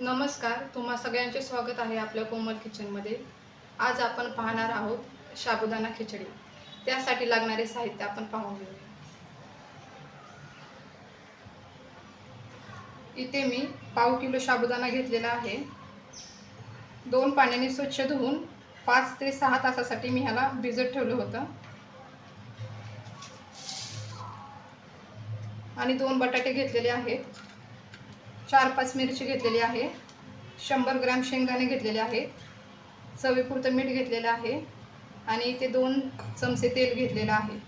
नमस्कार, तुम्हा सगळ्यांचे स्वागत आहे आपल्या कोमल किचनमध्ये। आज आपण पाहणार आहोत साबुदाणा खिचडी। त्यासाठी लागणारे साहित्य आपण पाहून घेऊया। इथे मी पाव किलो साबुदाणा घेतलेला आहे। 2 पाण्याने स्वच्छ धुवून 5 ते 6 तासासाठी मी ह्याला भिजत ठेवलं होतं। आणि 2 बटाटे घेतलेले आहेत, 4-5 मिरची घेतलेली आहे, 100 ग्रॅम शेंगदाणे घेतलेले आहेत, चवीपुरतं मीठ घेतलेलं आहे आणि इथे 2 चमचे तेल घेतलेलं आहे।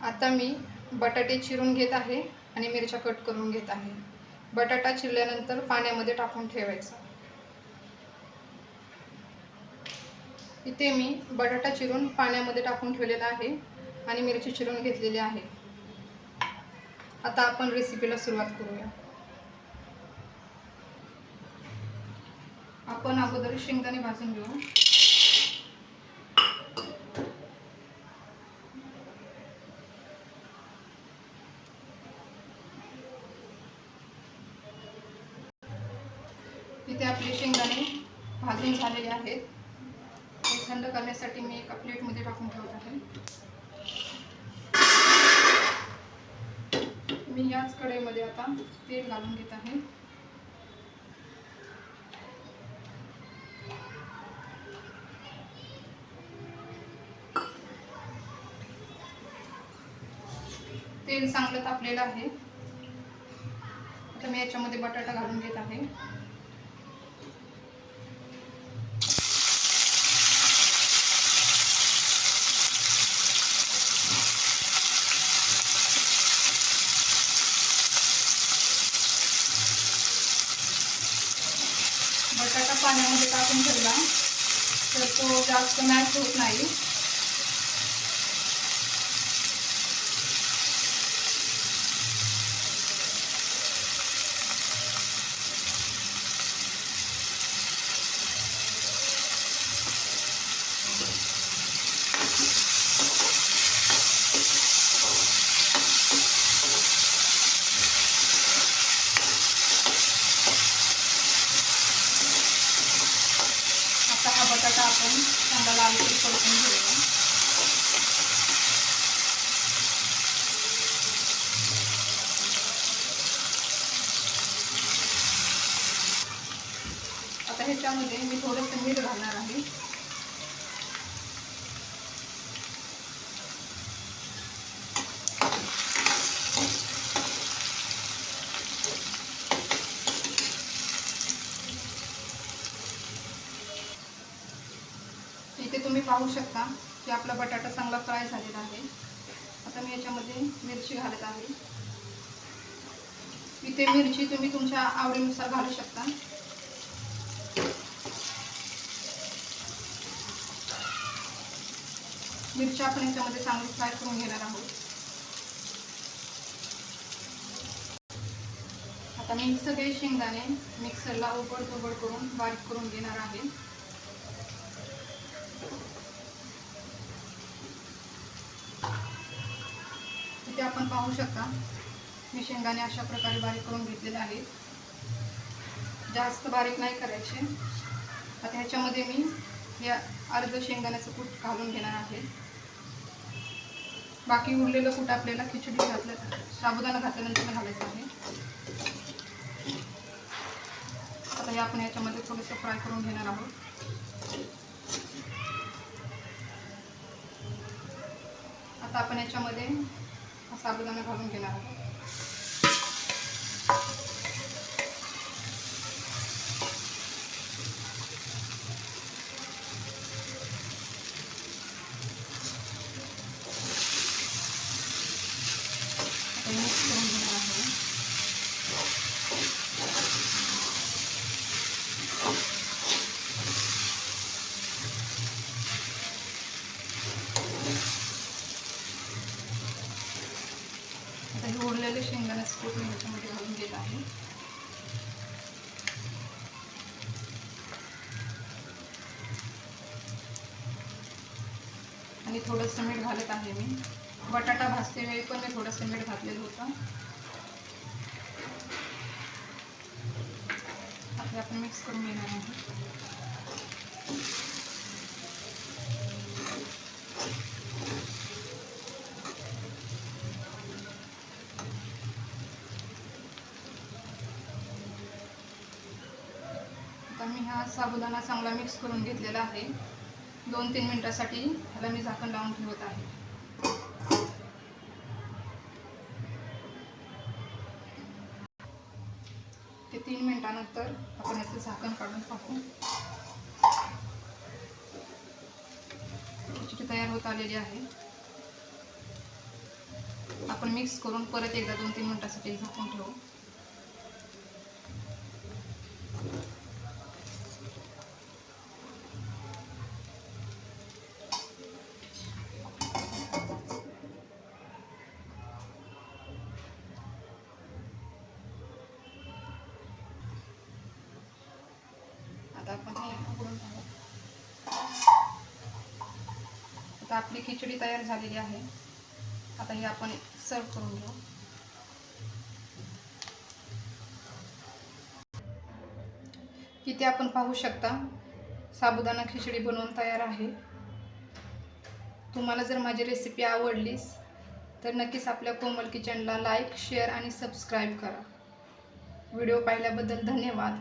आता मी बटाटे चिरून घेत आहे आणि मिरच्या कट करून घेत आहे। बटाटा चिरल्यानंतर पाण्यामध्ये टाकून ठेवायचा। इथे मी बटाटा चिरून पाण्यामध्ये टाकून ठेवलेला आहे आणि मिरची चिरून घेतलेली आहे। आता आपण रेसिपीला सुरुवात करूया। आपण अगोदर शेंगदाणे भाजून घेऊ। इथे आपले शेंगदाणे भाजून झालेले आहेत। ते थंड करण्यासाठी मी एका प्लेटमध्ये टाकून ठेवत आहे। मी याच कढईमध्ये आता तेल घालून घेत आहे। तेल चांगलं तापलेलं आहे। आता मी याच्यामध्ये बटाटा घालून घेत आहे। बटाटा पाण्यामध्ये टाकून ठेवला तर तो जास्त मॅश होत नाही। आता हा बटाटा आपण चांगला लालसर परतून घेऊया। आता ह्याच्यामध्ये मी थोडंसं मीठ घालणार आहे। इथे तुम्ही पाहू शकता की आपला बटाटा चांगला फ्राय झालेला आहे। आता मी याच्यामध्ये मिरची घालत आहे। इथे मिरची तुम्ही तुमच्या आवडीनुसार घालू शकता। मिरची आपण याच्यामध्ये चांगली फ्राय करून घेणार आहोत। आता मी सगळे शेंगदाणे मिक्सरला उबड करून बारीक करून घेणार आहे। इथे आपण पाहू शकता मी शेंगदाणे अशा प्रकारे बारीक करून घेतलेले आहेत। जास्त बारीक नाही करायचे। आता ह्याच्यामध्ये मी या अर्ध शेंगदाण्याचं कूट घालून घेणार आहे। बाकी उरलेलं कूट आपल्याला खिचडी घातलं साबुदाणा घातल्यानंतर घालायचं आहे। आता हे आपण याच्यामध्ये थोडंसं फ्राय करून घेणार आहोत। आता आपण याच्यामध्ये साबुदाणा घालून घेणार आहोत। मिक्स करून घेणार आहे। आता हे उरलेले शेंगदाण्याचं कूट मी ह्याच्यामध्ये घालून घेत आहे। आणि थोडंसं मीठ घालत आहे मी। बटाटा भाजते वेळी पण मी थोडंसं मीठ घातलेलं होतं। आपण मिक्स करून घेणार आहोत. आता मी हा साबुदाणा चांगला मिक्स करून घेतलेला आहे. 2-3 मिनिटासाठी ह्याला मी झाकण लावून ठेवत आहे. ते 3 मिनिटानंतर आपण याचं झाकण काढून पाहू. खिचडी तयार होत आलेली आहे. आपण मिक्स करून परत एकदा 2-3 मिनिटासाठी झाकून ठेवू. आता आपण हे उघडून पाहू. आता आपली खिचडी तयार झालेली आहे. आता हे आपण सर्व करून घेऊ. इथे आपण पाहू शकता साबुदाणा खिचडी बनवून तयार आहे. तुम्हाला जर माझी रेसिपी आवडलीस तर नक्कीच आपल्या कोमल किचनला लाईक, शेअर आणि सबस्क्राईब करा. व्हिडिओ पाहिल्याबद्दल धन्यवाद.